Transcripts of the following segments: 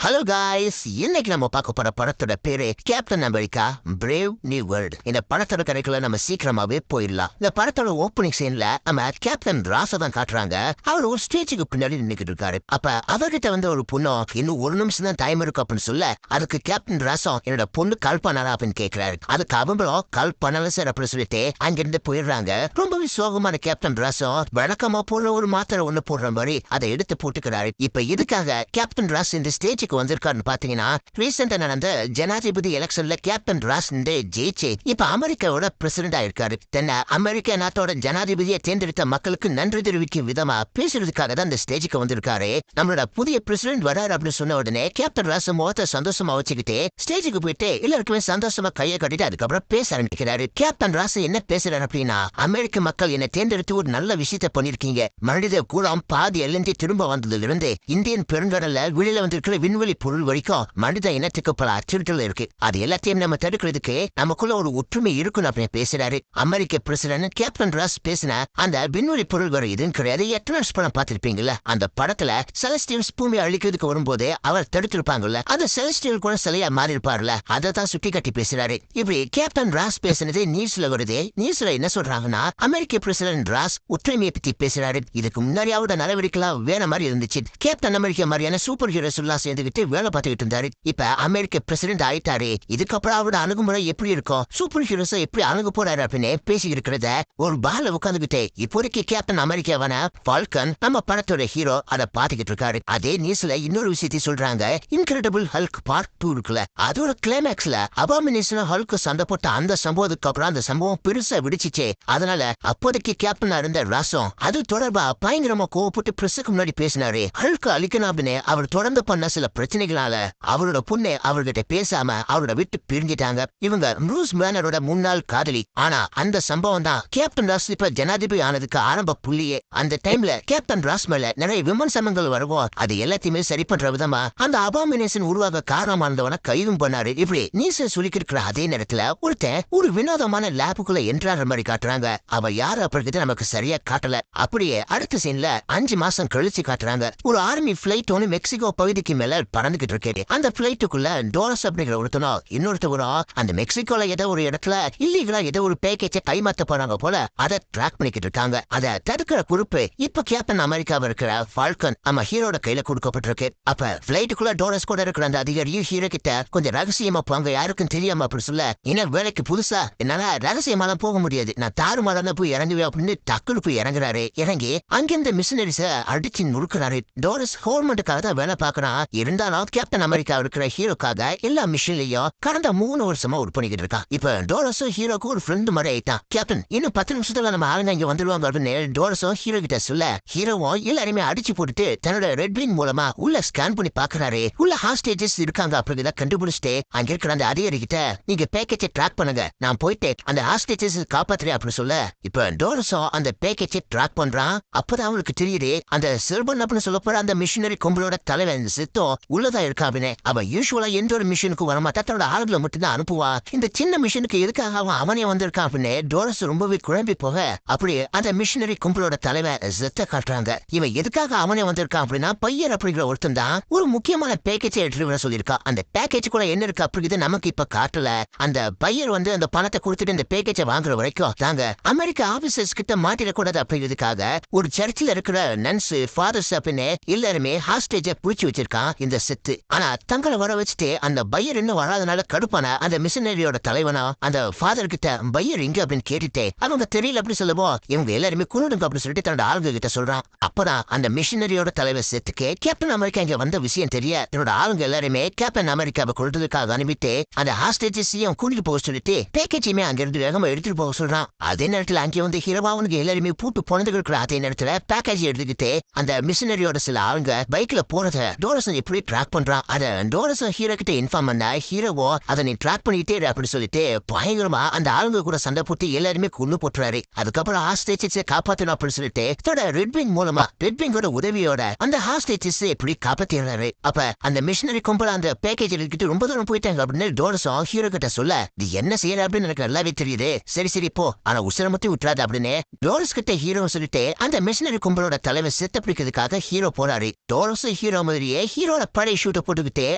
Hello guys, இன்னைக்கு நம்ம பார்க்க போற படத்தோட பேரு captain America brave new world. இந்த படத்தோட கதைக்குள்ள நம்ம சீக்கிரமாவே போயிடலாம். இந்த படத்தோட ஓப்பனிங் சீன்ல நம்ம கேப்டன் ராஸ தான் காட்டுறாங்க. அவர் ஒரு ஸ்டேஜுக்கு பின்னாடி நின்னுக்கிட்டு இருக்காரு. அப்ப அவர்கிட்ட வந்து ஒரு பொண்ணு இன்னும் ஒரு நிமிஷம் தான் டைம் இருக்கு அப்படின்னு சொல்ல, அதுக்கு கேப்டன் ராஸம் என்னோட பொண்ணு கால் பண்ணாரா அப்படின்னு கேட்கிறாரு. அதுக்கு அவங்களும் கால் பண்ணல சார் அப்படின்னு சொல்லிட்டு அங்கிருந்து போயிடுறாங்க. ரொம்பவே சோகமான கேப்டன் ராஸம் வழக்கமா போடுற ஒரு மாத்திரை ஒண்ணு போடுற மாதிரி அதை எடுத்து போட்டுக்கிறாரு. இப்ப இதுக்காக கேப்டன் ராஸ் இந்த ஸ்டேஜுக்கு வந்திருக்காருன்னு பாத்தீங்கன்னா, ரீசெண்டா நடந்த ஜனாதிபதி எலெக்ஷன்ல கேப்டன் ராஸ் ஜெயிச்சு இப்ப அமெரிக்காவோட பிரசிடென்ட் ஆயிருக்காரு. தென்ன அமெரிக்க நாட்டோட ஜனாதிபதியை தேர்ந்தெடுத்த மக்களுக்கு நன்றி தெரிவிக்கும் விதமா பேசுறதுக்காக தான் இந்த ஸ்டேஜுக்கு வந்திருக்காரு. நம்மளோட புதிய பிரசிடென்ட் வராரு அப்படின்னு சொன்ன உடனே கேப்டன் ராஸ் முகத்தை சந்தோஷமா வச்சுக்கிட்டு ஸ்டேஜுக்கு போயிட்டு எல்லாருக்குமே சந்தோஷமா கையை கட்டிட்டு அதுக்கப்புறம் பேச ஆரம்பிக்கிறாரு. கேப்டன் ராஸ் என்ன பேசுறாரு அப்படின்னா, அமெரிக்க மக்கள் என்ன தேர்ந்தெடுத்து ஒரு நல்ல விஷயத்த பண்ணிருக்கீங்க. மனித கூலம் பாதி எல்லைந்து திரும்ப வந்ததுல இருந்து இந்தியன் பெருங்கடல்ல வெளியில வந்திருக்கிற விண்வெளி பொருள் வரைக்கும் மனித இனத்துக்கு பல அச்சுறுத்தல் இருக்கு. அது எல்லாத்தையும் நம்ம தடுக்கிறதுக்கு நமக்குள்ள ஒரு ஒற்றுமை இருக்கணும் அப்படின்னு பேசுறாரு. அமெரிக்க பிரசிடென்ட் கேப்டன் ராஸ் பேசின அந்த விண்வெளி பொருள் வர இதுன்னு கிடையாது. எட்ரன்ஸ் படம் பார்த்திருப்பீங்கல்ல, அந்த படத்துல செலஸ்டியல்ஸ் பூமி அழிக்கிறதுக்கு வரும்போது அவர் தடுத்திருப்பாங்கல்ல, அந்த செலஸ்டியல் கூட சிலையா மாறி இருப்பார்ல, அதை தான் சுட்டி காட்டி பேசுறாரு. இப்படி கேப்டன் ராஸ் பேசினது நியூஸ்ல வருது. நியூஸ்ல என்ன சொல்றாங்கன்னா, அமெரிக்க பிரசிடென்ட் ராஸ் ஒற்றுமையை பத்தி பேசுறாரு. இதுக்கு முன்னாடி அவரோட நடவடிக்கைலாம் வேற மாதிரி இருந்துச்சு. கேப்டன் அமெரிக்கா மாதிரியான சூப்பர் ஹீரோஸ் எல்லாம் சேர்ந்துகிட்டு வேலை பார்த்துக்கிட்டு இருந்தாரு. இப்ப அமெரிக்க பிரசிடென்ட் ஆயிட்டாரு. இதுக்கப்புறம் அவரோட அணுகுமுறை எப்படி இருக்கும், சூப்பர் ஹீரோஸ் எப்படி அணுகு போறாரு அப்படின்னு பேசி இருக்கிறத ஒரு பால உட்காந்துகிட்டே இப்போதைக்கு கேப்டன் அமெரிக்காவான ஃபால்கன் நம்ம படத்தோட ஹீரோ அதை பாத்துக்கிட்டு இருக்காரு. அதே நியூஸ்ல இன்னொரு விஷயத்தை சொல்றாங்க. இன்கிரெடிபிள் ஹல்க் பார்ட் 2 இருக்குல்ல, அதோட கிளைமேக்ஸ்ல அபாமினேஷன் ஹல்க் சண்டை போட்ட அந்த சம்பவத்துக்கு அப்புறம் அந்த சம்பவம் பெருசா விடுச்சிச்சே. அதனால அப்போதைக்கு கேப்டனா இருந்த ராசம் அது தொடர்பா பயங்கரமா கோவப்பட்டு பிரஸுக்கு முன்னாடி பேசினாரு. ஹல்க் அழிக்கணும் அப்படின்னு அவர் தொடர்ந்து பண்ண சில பிரச்சனைகளால அவரோட பொண்ணு அவர்கிட்ட பேசாம அவரோட விட்டு பிரிஞ்சிட்டாங்க. இவங்க ப்ரூஸ் பேனரோட முன்னாள் காதலி. ஆனா அந்த சம்பவம் தான் கேப்டன் ராஸ் இப்ப ஜனாதிபதி ஆனதுக்கு ஆரம்ப புள்ளியே. அந்த டைம்ல கேப்டன் ராஸ் மேல நிறைய விமர்சனங்கள் வருவோம். அது எல்லாத்தையுமே சரி பண்ற விதமா அந்த அபாமினேஷன் உருவாக காரணமானவன கைதும் பண்ணாரு. இப்படி நீச சுலிக்கிற அதே நேரத்துல ஒருத்தன் ஒரு வினோதமான லேபுக்குள்ள என்ட்ராற மாதிரி காட்டுறாங்க. அவ யாரு அப்படிங்கிறது நமக்கு சரியா காட்டல. அப்படியே அடுத்த சீன்ல 5 மாசம் கழிச்சு காட்டுறாங்க. ஒரு ஆர்மி பிளைட் ஒன்னு மெக்சிகோ பகுதிக்கு மேல பறந்துகிட்டு இருக்கு. அந்த பிளைட்டுக்குள்ள டோரஸ் அப்படிங்கிற ஒருத்தனும் இன்னொருத்தவரும் அந்த மெக்சிகோல ஏதோ ஒரு இடத்துல இல்லீகலா ஏதோ ஒரு பேக்கேஜை கைமாத்த போறாங்க போல அதை ட்ராக் பண்ணிக்கிட்டு இருக்காங்க. அதை தடுக்கிற குறிப்பு இப்ப கேப்டன் அமெரிக்காவை இருக்கிற ஃபால்கன் நம்ம ஹீரோட கையில கொடுக்கப்பட்டிருக்கு. அப்ப பிளைட்டுக்குள்ள டோரஸ் கூட இருக்கிற அந்த அதிகாரியும் ஹீரோ கிட்ட கொஞ்சம் ரகசியமா போங்க, யாருக்கும் தெரியாம அப்படி சொல்ல, என்ன வேலைக்கு புதுசா என்னால ரகசியமாலாம் போக முடியாது, நான் தாறுமாறான போய் இறங்குவேன் அப்படின்னு டக்குனு போய் இறங்குறாரு. இறங்கி அங்கிருந்த மிஷினரிஸ அடிச்சு நுறுக்குறாரு. டோரஸ் கவர்மெண்ட்டுக்காக தான் வேலை பார்க்கறான். இருந்தாலும் கேப்டன் அமெரிக்கா இருக்கிற ஹீரோக்காக எல்லா மிஷின்லயும் கடந்த 3 வருஷமா ஒர்க் பண்ணிக்கிட்டு இருக்கான். இப்ப டோரஸும் ஹீரோக்கும் ஒரு ஃப்ரெண்ட் மாதிரி ஆயிட்டான். கேப்டன் இன்னும் 10 நிமிஷத்துல நம்ம ஆளுங்க இங்க வந்துடுவாங்க அப்படின்னு டோரஸும் ஹீரோ கிட்ட சொல்ல, ஹீரோவும் எல்லாருமே அடிச்சு போட்டுட்டு தன்னோட ரெட் பீன் மூலமா உள்ள ஸ்கேன் பண்ணி பாக்குறாரு. உள்ள ஹாஸ்டேஜஸ் இருக்காங்க அப்படிங்கிறத கண்டுபிடிச்சிட்டு அங்க இருக்கிற அந்த அதிகாரி கிட்ட நீங்க பேக்கேஜை ட்ராக் பண்ணுங்க, நான் போயிட்டு அந்த ஹாஸ்டேஜஸ் காப்பாத்துறேன் அப்படின்னு சொல்ல, இப்ப டோரஸும் அந்த பேக்கேஜை ட்ராக் பண்றான். அப்பதான் அவங்களுக்கு தெரியுது அந்த செர்பன் அப்படின்னு சொல்ல போற அந்த மிஷினரி கும்பலோட தலைவன் சித்தம் உள்ளதா இருக்கா அப்படின்னு. அவன் யூசுவலா எந்த ஒரு மிஷனுக்கு வரமாட்டா, தன்னோட ஆளுகளை மட்டும்தான் அனுப்புவா. இந்த சின்ன மிஷனுக்கு எதுக்காக அவனே வந்திருக்கான் அப்படின்னு டோரஸ் ரொம்பவே குழம்பி போக, அப்படி அந்த மிஷனரி கும்பலோட தலைவன் ஜெத்த காட்டுறாங்க. இவன் எதுக்காக அவனே வந்திருக்கான் அப்படின்னா, பையர் அப்படிங்கிற ஒருத்தன் தான் ஒரு முக்கியமான பேக்கேஜை எடுத்து வர சொல்லியிருக்கா. அந்த பேக்கேஜ் கூட என்ன இருக்கு அப்படிங்கிறது நமக்கு இப்ப காட்டல. அந்த பையர் வந்து அந்த பணத்தை கொடுத்துட்டு இந்த பேக்கேஜை வாங்குற வரைக்கும் தாங்க அமெரிக்க ஆபீசர்ஸ் கிட்ட மாட்டிடக்கூடாது அப்படிங்கிறதுக்காக ஒரு சர்ச்சில் இருக்கிற நன்ஸ் ஃபாதர்ஸ் அப்படின்னு எல்லாருமே ஹாஸ்டேஜை புடிச்சு வச்சிருக்கான் இந்த செத்து. ஆனா தங்களை வர வச்சுட்டு அந்த பையர் இன்னும் வராதனால கடுப்பான அந்த மிஷனரியோட தலைவனா அந்த ஃபாதர் கிட்ட பையர் இங்க அப்படின்னு கேட்டுட்டே அவங்க தெரியல அப்படி சொல்லுவோம், இவங்க எல்லாருமே குருடுங்க அப்படின்னு சொல்லிட்டு தன்னோட ஆளுங்க கிட்ட சொல்றான். அப்பதான் அந்த மிஷனரியோட தலைவர் செத்துக்கு கேப்டன் அமெரிக்கா இங்க வந்த விஷயம் தெரிய தன்னோட ஆளுங்க எல்லாருமே கேப்டன் அமெரிக்காவை கொள்றதுக்காக அனுப்பிட்டு அந்த ஹாஸ்டேஜஸையும் கூட்டிட்டு போக சொல்லிட்டு பேக்கேஜையுமே அங்க இருந்து வேகமா எடுத்துட்டு போக சொல்றான். அதே நேரத்துல அங்கே வந்து ஹீரோவாவுக்கு எல்லாருமே பூட்டு போனதுக்கு இருக்கிற அதே நேரத்துல பேக்கேஜ் எடுத்துக்கிட்டு அந்த மிஷனரியோட சில ஆளுங்க பைக்ல போறத டோரஸ் எப்படி ட்ராக் பண்றான். அத டோரஸ் ஹீரோ கிட்ட இன்ஃபார்ம் பண்ண ஹீரோவோ அதை நீ ட்ராக் பண்ணிட்டே அப்படி சொல்லிட்டு பயங்கரமா அந்த ஆளுங்க கூட சண்டை போட்டு எல்லாருமே கொண்டு போட்டுறாரு. அதுக்கப்புறம் ஹாஸ்டேஜஸை காப்பாத்தணும் அப்படின்னு சொல்லிட்டு தன்னோட ரெட்விங் மூலமா ரெட்விங்கோட உதவியோட அந்த ஹாஸ்டேஜஸ் எப்படி காப்பாத்திடுறாரு. அப்ப அந்த மிஷனரி கும்பல அந்த பேக்கேஜ் எடுத்துட்டு ரொம்ப தூரம் போயிட்டாங்க அப்படின்னு டோரஸும் ஹீரோ கிட்ட சொல்ல, இது என்ன செய்யற அப்படின்னு எனக்கு நல்லாவே தெரியுது, சரி சரி போ, ஆனா உசர மட்டும் விட்டுறாது அப்படின்னு டோரஸ் கிட்ட ஹீரோ சொல்லிட்டு அந்த மிஷனரி கும்பலோட தலைவர் செத்த பிடிக்கிறதுக்காக ஹீரோ போறாரு. டோரஸ் ஹீரோ மாதிரியே ஹீரோட பழைய ஷூட்டை போட்டுக்கிட்டு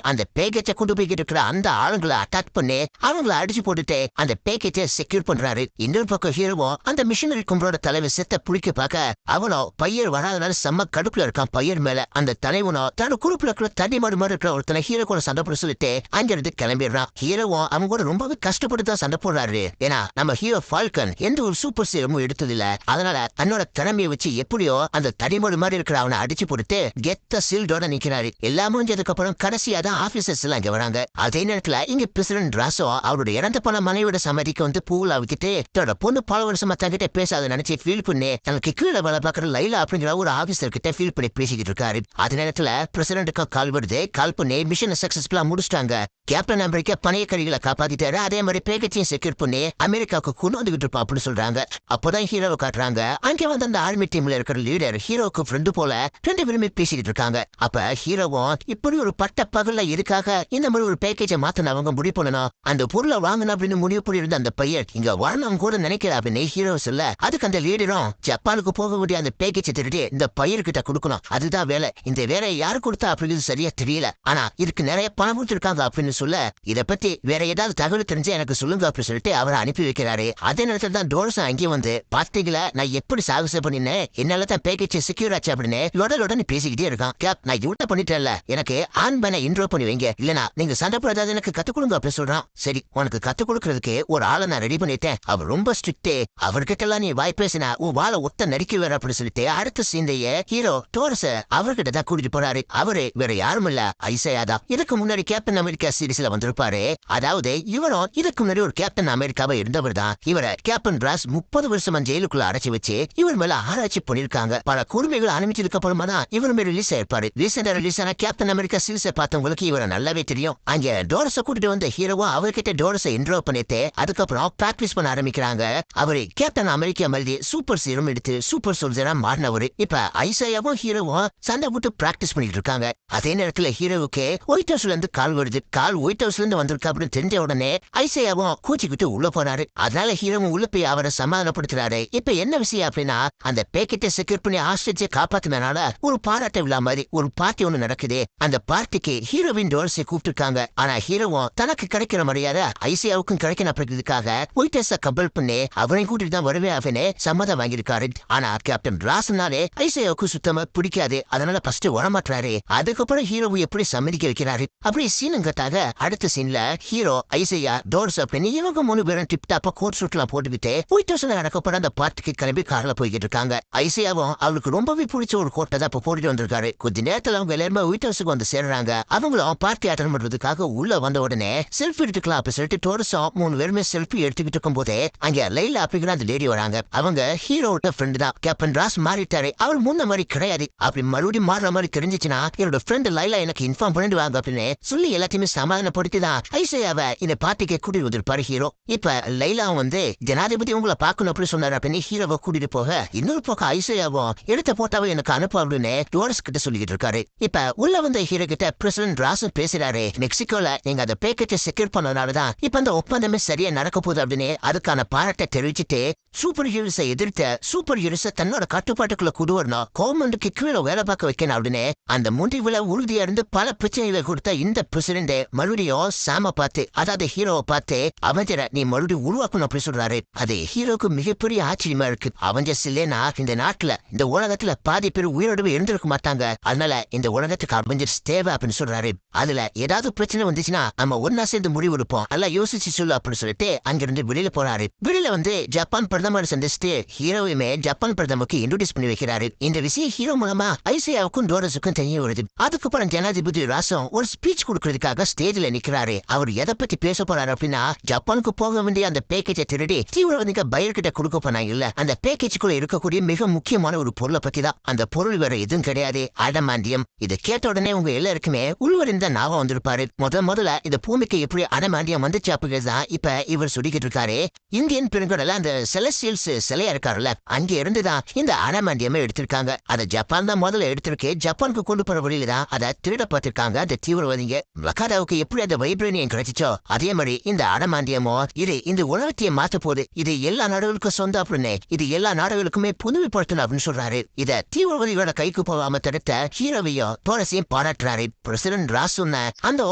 அந்த பேக்கேஜை கொண்டு போய்கிட்டு இருக்கிற அந்த ஆளுங்களை அட்டாக் பண்ணி அவங்கள அடிச்சு போட்டுட்டு அந்த பேக்கேஜை செக்யூர் பண்றாரு. இன்னொரு பக்கம் ஹீரோவும் அந்த மிஷினரி கும்பலோட தலைவர் செத்த புடிக்க பார்க்க அவனோ பையர் வராதனால செம்ம கடுப்புல இருக்கான் பையர் மேல. அந்த தலைவனோ தன்னோட குரூப்ல இருக்கிற தண்ணி மாடு மாதிரி இருக்கிற ஒருத்தனை ஹீரோ கூட சண்டை போட சொல்லிட்டு அங்கிருந்து கிளம்பிடுறான். ஹீரோவும் அவங்க கூட ரொம்பவே கஷ்டப்பட்டு தான் சண்டை போடுறாரு. ஏன்னா நம்ம ஹீரோ ஃபால்கன் எந்த ஒரு சூப்பர் சீரமும் எடுத்ததில்ல. அதனால தன்னோட திறமையை வச்சு எப்படியோ அந்த தடிமோடு மாதிரி இருக்கிற அவனை அடிச்சு போட்டுட்டு கெத்த சீல்டோட நிக்கிறாரு. எல்லாம் முடிஞ்சதுக்கு அப்புறம் கடைசியா தான் ஆபீசர்ஸ் எல்லாம் இங்க வராங்க. அதே நேரத்துல இங்க பிரசிடென்ட் ராசோ அவருடைய இறந்து போன மனைவியோட சம்மதிக்கு வந்து பூலா விட்டுட்டு தன்னோட பொண்ணு பல வருஷமா தங்கிட்ட பேசாத நினைச்சு ஃபீல் பண்ணி தனக்கு கீழே வேலை பார்க்குற லைலா அப்படிங்கிற ஒரு ஆபீசர் கிட்ட ஃபீல் பண்ணி பேசிக்கிட்டு இருக்காரு. அதே நேரத்துல பிரசிடென்ட்டுக்கு கால் வருது. கால் பண்ணி மிஷனை சக்சஸ்ஃபுல்லா முடிச்சிட்டாங்க. கேப்டன் அமெரிக்கா பணைய கைகளை காப்பாத்திட்டாரு. அதே மாதிரி பேக்கேஜையும் செக்யூர் பண்ணி அமெரிக்காவுக்கு கொண்டு வந்துகிட்டு இருப்பா அப்படின்னு சொல்றாங்க. அப்போதான் ஹீரோவை காட்டுறாங்க. அங்கே வந்து அந்த ஆர்மி டீம்ல இருக்கிற லீடர் ஹீரோக்கு ஃப்ரெண்டு போல ரெண்டு பேருமே பேசிக்கிட்டு இருக்காங்க. அப்ப ஹீரோவும் இப்படி ஒரு பட்ட பகல்ல இருக்காக இந்த மாதிரி ஒரு பேக்கேஜை மாத்தின அவங்க முடிவு பண்ணணும். அந்த பொருளை வாங்கணும் அப்படின்னு முடிவு பண்ணியிருந்த அந்த பையன் இங்க வரணும் கூட நினைக்கிற அப்படின்னு ஹீரோ சொல்ல அதுக்கு அந்த லீடரும் ஜப்பானுக்கு போக வேண்டிய அந்த பேக்கேஜை திருடி இந்த பையர்கிட்ட கொடுக்கணும். அதுதான் வேலை. இந்த வேலையை யாரு கொடுத்தா அப்படிங்கிறது சரியா தெரியல. ஆனா இதுக்கு நிறைய பணம் கொடுத்துருக்காங்க அப்படின்னு சொல்ல இத பத்தி வேற ஏதாவது தகவல் தெரிஞ்சு எனக்கு சொல்லுங்க அப்படின்னு சொல்லிட்டு அவரை அனுப்பி வைக்கிறாரு. அதே நேரத்தில் தான் டோர்ஸ் அங்கே வந்து பாத்தீங்களா நான் எப்படி சாகசம் பண்ணினேன் என்னால தான் பேக்கேஜ் செக்யூர் ஆச்சு அப்படின்னு லொட பேசிக்கிட்டே இருக்கான். கேப் நான் இவ்வளவு பண்ணிட்டேன்ல எனக்கு ஆன் பண்ண இன்ட்ரோ பண்ணி வைங்க இல்லனா நீங்க சண்டை போடாத எனக்கு கத்துக் கொடுங்க அப்படின்னு சொல்றான். சரி உனக்கு கத்துக் கொடுக்கறதுக்கு ஒரு ஆளை நான் ரெடி பண்ணிட்டேன். அவர் ரொம்ப ஸ்ட்ரிக்ட். அவர்கிட்ட எல்லாம் நீ வாய் பேசினா உன் வாழை ஒத்த நடிக்க வேற அப்படின்னு சொல்லிட்டு அடுத்த சீந்தைய ஹீரோ டோரஸ் அவர்கிட்ட தான் கூட்டிட்டு போறாரு. அவரு வேற யாரும் இல்ல ஐசையா தான். இதுக்கு முன்னாடி கேப்டன் அமெரிக்கா சீரீஸ்ல வந்திருப்பாரு. அதாவது இவரும் இதுக்கு முன்னாடி ஒரு கேப்டன் அமெரிக்காவை இருந்தவர் தான். இவரை கேப்டன் ராஸ் 30 வருஷமா ஜெயிலுக்குள்ள அடைச்சு வச்சு இவர் மேல ஆராய்ச்சி பண்ணிருக்காங்க. பல கொடுமைகள் ஆரம்பிச்சதுக்கு அப்புறமா தான் இவருமே ரிலீஸ் ஆயிருப்பாரு. ரீசெண்டா ரிலீஸ் ஆன கேப்டன் அமெரிக்கா சீரீஸை பார்த்தவங்களுக்கு இவரை நல்லாவே தெரியும். அங்க டோரஸ கூட்டிட்டு வந்த ஹீரோவா அவர்கிட்ட டோரஸை இன்ட்ரோ பண்ணிட்டு அதுக்கப்புறம் பிராக்டிஸ் பண்ண ஆரம்பிக்கிறாங்க. அவரு கேப்டன் அமெரிக்கா மாதிரி சூப்பர் சீரம் எடுத்து சூப்பர் சோல்ஜரா மாறினவரு. இப்ப ஐசையாவும் ஹீரோவும் சண்டை போட்டு பிராக்டிஸ் பண்ணிட்டு இருக்காங்க. அதே நேரத்துல ஹீரோவுக்கு ஒயிட் ஹவுஸ்ல இருந்து கால் வருது. கால் ஒயிட் ஹவுஸ்ல இருந்து வந்திருக்கா அப்படின்னு தெரிஞ்ச உடனே ஐசையாவும் கூச்சிக்கிட்டு உள்ள போனாரு. அதனால ஹீரோவும் உள்ள போய் அவரை சமாதானப்படுத்துறாரு. இப்ப என்ன விஷயம் அப்படின்னா அந்த பேக்கெட்டை செக்யூர் பண்ணி ஆஸ்ட்ரிச்சை காப்பாத்தினால ஒரு பாராட்ட விழா மாதிரி ஒரு பார்ட்டி ஒண்ணு நடக்குது. அந்த பார்ட்டிக்கு ஹீரோவின் டோர்ஸை கூப்பிட்டுருக்காங்க. ஆனா ஹீரோவும் தனக்கு கிடைக்கிற மரியாதை ஐசையாவுக்கும் கிடைக்கணும் அப்படிங்கிறதுக்காக ஒயிட் ஹவுஸ கம்பல் பண்ணி அவரையும் கூட்டிட்டு தான் வருவே அவனே சம்மதம் வாங்கியிருக்காரு. ஆனா கேப்டன் ராஸ்னாலே ஐசையாவுக்கு சுத்தமா பிடிக்காது. அதனால ஃபர்ஸ்ட் வரமாட்டாரு. அதுக்கப்புறம் ஹீரோவை எப்படி சம்மதிக்க வைக்கிறாரு. அப்படி சீனுங்கட்டாக அடுத்த சீன்ல ஹீரோ ஐசையா டோர்ஸ் அப்படின்னு இவங்க 3 பேரும் டிப் டாப்பா கோட் சூட்லாம் போட்டுக்கிட்டு ஒயிட் ஹவுஸ்ல நடக்கப்பட அந்த பார்ட்டிக்கு கிளம்பி கார்ல போய்கிட்டு இருக்காங்க. ஐசையாவும் அவளுக்கு ரொம்பவே பிடிச்ச ஒரு கோட்டை தான் இப்ப போட்டுட்டு வந்திருக்காரு. கொஞ்ச நேரத்துல அவங்க எல்லாருமே ஒயிட் ஹவுஸுக்கு வந்து சேர்றாங்க. அவங்களும் பார்ட்டி அட்டன் பண்றதுக்காக உள்ள வந்த உடனே செல்ஃபி எடுத்துக்கலாம் அப்படி சொல்லிட்டு டோர்ஸும் 3 பேருமே செல்ஃபி எடுத்துக்கிட்டு இருக்கும் போதே அங்க லைலா அப்படிங்கிற அந்த லேடி வராங்க. அவங்க ஹீரோட ஃப்ரெண்டு தான். கேப்டன் ராஸ் மாறிட்டாரு. அவர் முன்ன மாதிரி கிடையாது. அப்படி மறுபடியும் மாறுற மாதிரி தெரிஞ்சிச்சுன்னா என்னோட ஃப்ரெண்ட் லைலா எனக்கு இன்ஃபார்ம் பண்ணிட்டு வாங்க அப்படின்னு சொல்லி எல்லாத்தையுமே சமாதானப்படுத்தி தான் ஐசையாவை இந்த பார்ட்டிக்கு கூட்டிட்டு வந்திருப்பாரு ஹீரோ. இப்ப லைலா வந்து ஜனாதிபதி உங்களை பார்க்கணும் அப்படி சொன்னாரு அப்படின்னு ஹீரோவை கூட்டிட்டு போக இன்னொரு பக்கம் ஐசையாவும் எடுத்த போட்டாவை எனக்கு அனுப்பு அப்படின்னு டோரஸ் கிட்ட சொல்லிக்கிட்டு இருக்காரு. இப்ப உள்ள வந்த ஹீரோ கிட்ட பிரசிடென்ட் ராசும் பேசுறாரு. மெக்சிகோல நீங்க அந்த பேக்கெட்டை செக்யூர் பண்ணனாலதான் இப்ப அந்த ஒப்பந்தமே சரியா நடக்க போகுது அப்படின்னு அதுக்கான பாராட்டை தெரிவிச்சுட்டு சூப்பர் ஹீரோஸை எதிர்த்த சூப்பர் ஹீரோஸை தன்னோட கட்டுப்பாட்டுக்குள்ள கொண்டு வரணும், கவர்மெண்ட்டுக்கு கீழே வேலை பார்க்க வைக்கணும் அப்படின்னு அந்த முடிவுல உறுதியா இருந்து பல பிரச்சனைகளை கொடுத்த இந்த பிரசிடென்ட் மறுபடியும் சாம பார்த்து அதாவது ஹீரோவை பார்த்து அவஞ்சரை நீ மறுபடியும் உருவாக்கணும் அப்படி சொல்றாரு. அது ஹீரோக்கு மிகப்பெரிய ஆச்சரியமா இருக்கு. அவஞ்சர்ஸ் இல்லைன்னா இந்த நாட்டுல இந்த உலகத்துல பாதி பேர் உயிரோடவே இருந்திருக்க மாட்டாங்க. அதனால இந்த உலகத்துக்கு அவஞ்சர்ஸ் தேவை அப்படின்னு சொல்றாரு. அதுல ஏதாவது பிரச்சனை வந்துச்சுன்னா நம்ம ஒன்னா சேர்ந்து முடிவு எடுப்போம் எல்லாம் யோசிச்சு சொல்லு அப்படின்னு சொல்லிட்டு அங்கிருந்து வெளியில போறாரு. வெளியில வந்து ஜப்பான் பிரதமர் சந்திச்சுட்டு ஹீரோவுமே ஜப்பான் பிரதமருக்கு இன்ட்ரோடியூஸ் பண்ணி வைக்கிறாரு. இந்த விஷயம் ஹீரோ மூலமா ஐசையாவுக்கும் டோரஸுக்கும் தெரிய வருது. அதுக்கப்புறம் ஜனாதிபதி ராசம் ஒரு ஸ்பீச் கொடுக்கறதுக்காக ஸ்டேஜ்ல நிக்கிறாரு. அவர் எதை பத்தி பேச போறாரு அப்படின்னா ஜப்பானுக்கு போக வேண்டிய அந்த பேக்கேஜை திருடி தீவிரவாதிக பயர்கிட்ட கொடுக்க போனாங்க இல்ல அந்த பேக்கேஜுக்குள்ள இருக்கக்கூடிய மிக முக்கியமான ஒரு பொருளை பத்தி தான். அந்த பொருள் வேற எதுவும் கிடையாது, அடமாண்டியம். இதை கேட்ட உடனே உங்க எல்லாருக்குமே உள்வரிந்த ஞாபகம் வந்திருப்பாரு. முதல்ல இந்த பூமிக்கு எப்படி அடமாண்டியம் வந்துச்சு அப்படிங்கிறதுதான் இப்ப இவர் சொல்லிக்கிட்டு இருக்காரு. இந்தியன் பெருங்கடல அந்த செலஸ்டியல்ஸ் சிலையா இருக்காருல்ல அங்க இருந்துதான் இந்த அடமாண்டியமே எடுத்திருக்காங்க. அதை ஜப்பான் தான் முதல்ல எடுத்திருக்கு. ஜப்பானுக்கு கொண்டு போற வழியில தான் அதை திருட பார்த்திருக்காங்க அந்த தீவிரவாதிங்க. வக்காடாவுக்கு எப்படி அந்த வைப்ரேனியம் கிடைச்சிச்சோ அதே மாதிரி இந்த அடமாண்டியமோ இது இந்த உலகத்தையே மாத்த போகுது. இது எல்லா நாடுகளுக்கும் சொந்தம் அப்படின்னு இது எல்லா நாடுகளுக்குமே புதுமைப்படுத்தணும் அப்படின்னு சொல்றாரு. இத தீவிரவாதிகளோட கைக்கு போகாம தடுத்த ஹீரோவையும் டோரஸையும் பாராட்டு பாராட்டுறாரு. பிரசிடென்ட் ராஸ் சொன்ன அந்த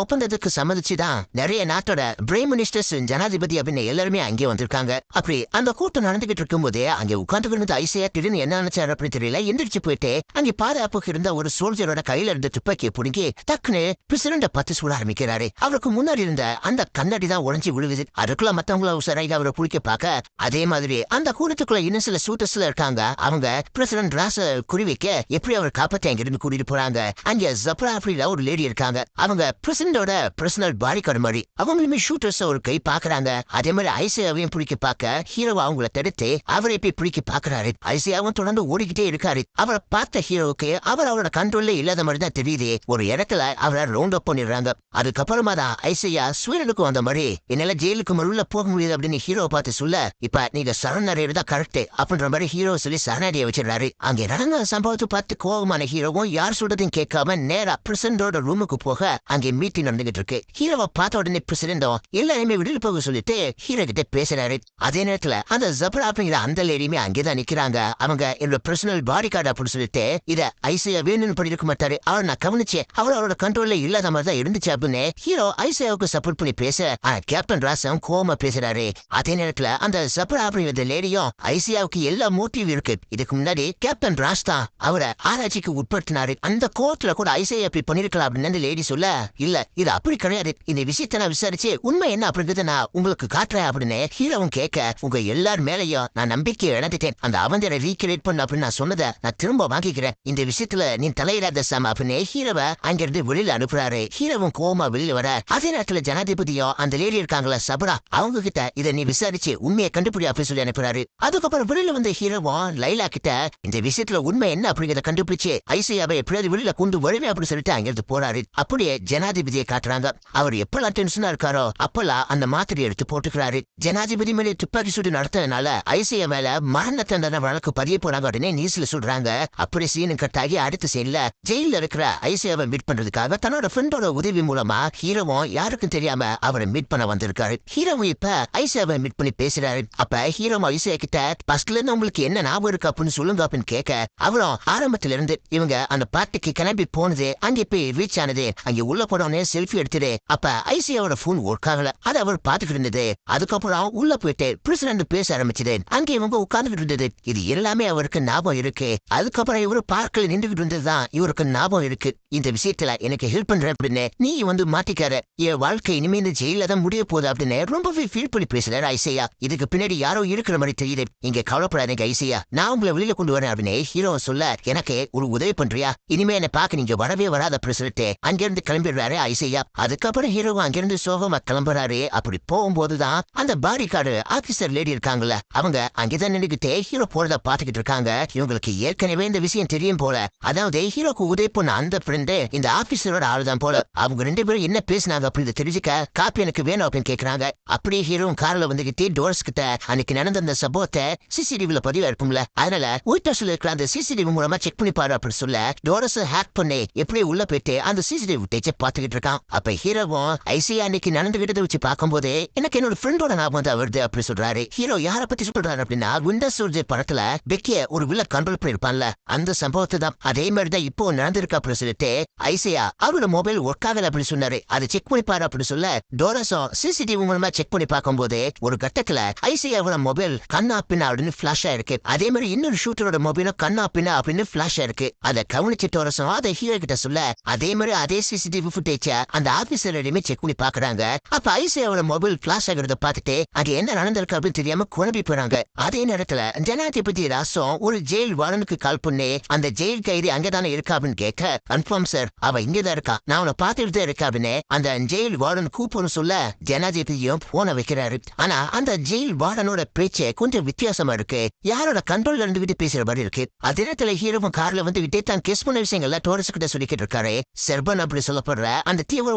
ஒப்பந்தத்துக்கு சம்மதிச்சுதான் நிறைய நாட்டோட பிரைம் மினிஸ்டர்ஸ், ஜனாதிபதி அப்படின்னு எல்லாருமே அங்கே வந்திருக்காங்க. அப்படி அந்த கூட்டம் நடந்துகிட்டு இருக்கும் போதே அங்கே உட்கார்ந்து ஐசியா திடீர்னு என்ன நினைச்சாரு அப்படின்னு தெரியல, எந்திரிச்சு போயிட்டு அங்கே பாதுகாப்புக்கு இருந்த ஒரு சோல்ஜரோட கையில இருந்த துப்பாக்கியை பிடிங்கி டக்குன்னு பிரசிடண்ட பார்த்து சுட ஆரம்பிக்கிறாரு. அவருக்கு முன்னாடி இருந்த அந்த கண்ணாடி தான் உடைஞ்சு விழுவுது. அதுக்குள்ள மத்தவங்கள உசராக அவரை பிடிக்க பார்க்க, அதே மாதிரி அந்த கூட்டத்துக்குள்ள இன்னும் சில சூட்டர்ஸ்ல இருக்காங்க. அவங்க பிரசிடென்ட் ராஸ குறிவைக்க எப்படி அவர் காப்பாத்தி அங்கிருந்து கூட்டிட்டு போறாங்க. அங்க ஜப்ரா அப்படில ஒரு லேடி இருக்காங்க. அவங்க பிரசிடண்டோட பர்சனல் பாடிகார்டு மாதிரி. அவங்களுமே ஷூட்டர்ஸ் ஒரு கை பாக்குறாங்க. அதே மாதிரி ஐசியாவையும் பிடிக்க பார்க்க ஹீரோ அவங்கள தடுத்து அவரை போய் பிடிக்க பாக்குறாரு. ஐசியாவும் தொடர்ந்து ஓடிக்கிட்டே இருக்காரு. அவரை பார்த்த ஹீரோவுக்கு அவர் அவரோட கண்ட்ரோல்ல இல்லாத மாதிரி தான் தெரியுது. ஒரு இடத்துல அவரை ரவுண்ட் அப் பண்ணிடுறாங்க. அதுக்கப்புறமா தான் ஐசியா ஸ்வீடனுக்கு வந்த மாதிரி என்னால ஜெயிலுக்கு உள்ள போக முடியாது அப்படின்னு ஹீரோ பார்த்து சொல்ல, இப்ப நீங்க சரணடைறது தான் கரெக்ட் அப்படின்ற மாதிரி ஹீரோ சொல்லி சரணடைய வச்சிடறாரு. அங்க நடந்த சம்பவத்தை பார்த்து கோபமான ஹீரோவும் யார் சொல்றதையும் கேட்காம நேரா பிரசிடண்டோட ரூமுக்கு போக அங்கே மீட்டிங் நடந்துகிட்டு இருக்கு. ஹீரோவை பார்த்த உடனே பிரசிடண்டும் எல்லாருமே விடுதலை போக சொல்லிட்டு ஹீரோ கிட்ட பேசுறாரு. அதே நேரத்துல அந்த ஜப்ரா அப்படிங்கிற அந்த லேடியுமே அங்கேதான் நிக்கிறாங்க. அவங்க என்னோட பர்சனல் பாடி கார்டு அப்படின்னு சொல்லிட்டு இத ஐசியா வேணும்னு பண்ணிருக்க மாட்டாரு. அவர் நான் கவனிச்சேன், அவரோட கண்ட்ரோல்ல இல்லாத மாதிரி தான் இருந்துச்சு அப்படின்னு ஹீரோ ஐசியாவுக்கு சப்போர்ட் பண்ணி பேச, கேப்டன் ராசம் கோவமா பேசுறாரு. அதே நேரத்துல அந்த ஜப்ரா அப்படிங்கிற லேடியும் ஐசியாவுக்கு எல்லா மோட்டிவ் இருக்கு. இதுக்கு முன்னாடி கேப்டன் ராஸ் தான் அவரை ஆராய்ச்சிக்கு உட்படுத்தினாரு. அந்த கோர்ட்ல கூட ஐசியா அப்படி பண்ணிருக்கலாம் அப்படின்னு அந்த லேடி சொல்ல, இல்ல இது அப்படி கிடையாது, இந்த விஷயத்தை நான் விசாரிச்சு உண்மை என்ன அப்படிங்கறத நான் உங்களுக்கு காட்டுறேன் அப்படின்னு ஹீரோவும் கேட்க, உங்க எல்லார் மேலையும் நான் நம்பிக்கை இழந்துட்டேன். அந்த அவந்தரை ரீக்ரியேட் பண்ண அப்படின்னு நான் சொன்னதை நான் திரும்ப வாங்கிக்கிறேன். இந்த விஷயத்துல நீ தலையிடாத சாம் அப்படின்னு ஹீரோவை அங்கிருந்து வெளியில அனுப்புறாரு. ஹீரோவும் கோவமா வெளியில வர, அதே நேரத்துல ஜனாதிபதியும் அந்த லேடி இருக்காங்களா சபரா, அவங்க கிட்ட இதை நீ விசாரிச்சு உண்மையை கண்டுபிடி அப்படின்னு சொல்லி அனுப்புறாரு. அதுக்கப்புறம் வெளியில வந்த ஹீரோவும் லைலா கிட்ட இந்த விஷயத்துல உண்மை என்ன அப்படிங்கறத கண்டுபிடிச்சு ஐசியாவை எப்படியாவது வெளியில கொண்டு வருவேன் அப்படின்னு சொல்லிட்டு அங்கிருந்து போறாரு. அப்படியே ஜனாதிபதியை காட்டுறாங்க. அவர் எப்பெல்லாம் டென்ஷனா இருக்காரோ அப்பெல்லாம் அந்த மாத்திரை எடுத்து போட்டுக்கிறாரு. ஜனாதிபதி மேலே துப்பாக்கி சூடு நடத்ததுனால ஐசியா மேல மரண தண்டனை வழக்கு பதிய போறாங்க உடனே நியூஸ்ல சொல்றாங்க. அப்படி சீனு கட் ஆகி அடுத்த சீன்ல ஜெயில இருக்கிற ஐசியாவை மீட் பண்றதுக்காக தன்னோட ஃப்ரெண்டோட உதவி மூலமா ஹீரோவும் யாருக்கும் தெரியாம அவரை மீட் பண்ண வந்திருக்காரு. ஹீரோவும் இப்ப ஐசியாவை மீட் பண்ணி பேசுறாரு. அப்ப ஹீரோவும் ஐசியா கிட்ட ஃபர்ஸ்ட்ல இருந்து உங்களுக்கு என்ன ஞாபகம் இருக்கு அப்படின்னு சொல்லுங்க அப்படின்னு கேட்க, அவரும் ஆரம்பத்துல இருந்து இவங்க அந்த பார்ட்டிக்கு கிளம்பி போனது, அங்கே போய் ரீச் ஆனது, அங்க உள்ள போனோடனே செல்ஃபி எடுத்துட்டு அப்ப ஐசியாவோட போன் ஒர்க் ஆகல, அதை அவர் பாத்துக்கிட்டு இருந்தது. அதுக்கப்புறம் உள்ள போயிட்டு பிரசிடண்ட் பேச ஆரம்பிச்சது. அங்கே இவங்க உட்கார்ந்துகிட்டு இருந்தது. இது எல்லாமே அவருக்கு ஞாபகம் இருக்கு. அதுக்கப்புறம் இவரு பார்க்கல நின்றுகிட்டு இருந்ததுதான் இவருக்கு ஞாபகம் இருக்கு. இந்த விஷயத்துல எனக்கு ஹெல்ப் பண்ற அப்படின்னு நீ வந்து மாட்டிக்கார, என் வாழ்க்கை இனிமே இந்த ஜெயில தான் முடிய போகுது அப்படின்னு ரொம்பவே ஃபீல் பண்ணி பேசுறாரு ஐசியா. இதுக்கு பின்னாடி யாரோ இருக்கிற மாதிரி தெரியுது. இங்க கவலைப்படாதீங்க ஐசியா, நான் உங்களை வெளியில கொண்டு வரேன் அப்படின்னு ஹீரோ சொல்ல, எனக்கு ஒரு உதவி பண்றியா, இனிமே என்ன பாக்க நீங்க வரவே வராத பிரசிடண்ட் அங்கிருந்து கிளம்பிடுறாரு ஐசியா. அதுக்கப்புறம் ஹீரோ அங்கிருந்து சோகமா கிளம்புறாரு. அப்படி போகும்போதுதான் அந்த பாடி கார்டு ஆபீசர் லேடி இருக்காங்கல்ல, அவங்க அங்கேதான் நின்றுகிட்டே ஹீரோ போறத பாத்துக்கிட்டு இருக்காங்க. இவங்களுக்கு ஏற்கனவே இந்த விஷயம் தெரியும் போல. அதாவது ஹீரோக்கு உதவி பண்ண அந்த ஃப்ரெண்டு இந்த ஆபீசரோட ஆளுதான் போல. அவங்க ரெண்டு பேரும் என்ன பேசினாங்க அப்படின்னு தெரிஞ்சுக்க காப்பி எனக்கு வேணும் அப்படின்னு கேக்குறாங்க. அப்படியே ஹீரோ கார்ல வந்துகிட்டே டோர்ஸ் கிட்ட அன்னைக்கு நடந்த அந்த சம்பவத்தை சிசிடிவில பதிவா இருக்கும்ல, அதனால ஒயிட் ஹவுஸ்ல இருக்கிற அந்த சிசிடிவி மூலமா செக் பண்ணி பாரு அப்படின்னு சொல்ல, டோர்ஸ் ஹேக் பண்ணி எப்படி உள்ள போயிட்டு அந்த சிசிடிவி ஃபுட்டேஜ் பாத்துக்கிட்டு இருக்கான். அப்ப ஹீரோவும் ஐசியா அன்னைக்கு நடந்துகிட்டதை வச்சு பார்க்கும்போது எனக்கு என்னோட ஃப்ரெண்டோட ஞாபகம் தான் வருது அப்படி சொல்றாரு. ஹீரோ யார பத்தி சொல்றாரு அப்படின்னா, விண்டர் சோல்ஜர் படத்துல பெக்கிய ஒரு வில்ல கண்ட்ரோல் பண்ணிருப்பான்ல, அந்த சம்பவத்தை தான் அதே மாதிரிதான் இப்போ நடந்திருக்கு அப்படின்னு சொல்லிட்டு ஐசியா அவரோட மொபைல் ஒர்க் ஆகல அப்படின்னு சொன்னாரு. அதை செக் பண்ணி பாரு அப்படின்னு சொல்ல, டோரஸும் சிசிடிவி மூலமா செக் பண்ணி பார்க்கும்போது ஒரு கட்டத்துல ஐசியாவோட மொபைல் கண்ணா பின்னா அப்படின்னு பிளாஷ் ஆயிருக்கு. அதே மாதிரி இன்னொரு ஷூட்டரோட மொபைலும் கண்ணா பின்னா அப்படின்னு பிளாஷ் ஆயிருக்கு. அதை கவனிச்சு டோரஸும் அதை ஹீரோ கிட்ட சொல்ல, அதே மாதிரி அதே சிசிடிவி ஃபுட்டேஜ் அந்த ஆபீசரையுமே செக் பண்ணி பாக்குறாங்க. அப்ப ஐசியாவோட மொபைல் பிளாஷ் ஆகிறத பார்த்துட்டு அங்க என்ன நடந்திருக்கு அப்படின்னு தெரியாம குழம்பி போறாங்க. அதே நேரத்துல ஜனாதிபதி ராசம் ஒரு ஜெயில் வார்டனுக்கு கால் பண்ணி அந்த ஜெயில் கைதி அங்கதானே இருக்கா அப்படின்னு கேட்க, கன்ஃபார்ம் சார், அவ இங்கதான் இருக்கா, நான் அவனை பார்த்துட்டு தான் இருக்கா அப்படின்னு அந்த ஜெயில் வார்டன் கூப்பிடணும் சொல்ல ஜனாதிபதியும் போன வைக்கிறாரு. ஆனா அந்த ஜெயில் வார்டனோட பேச்சே கொஞ்சம் வித்தியாசமா இருக்கு, யாரோட கண்ட்ரோல்ல இருந்துகிட்டு பேசுற மாதிரி இருக்கு. அதே நேரத்துல ஹீரோவும் கார்ல வந்துகிட்டே தான் கேஸ் பண்ண விஷயங்கள்ல டோரஸ் கிட்ட சொல்லிக்கிட்டு இருக்காரு. செர்பன் அப்படி சொல்லப்படுற அந்த தீவிர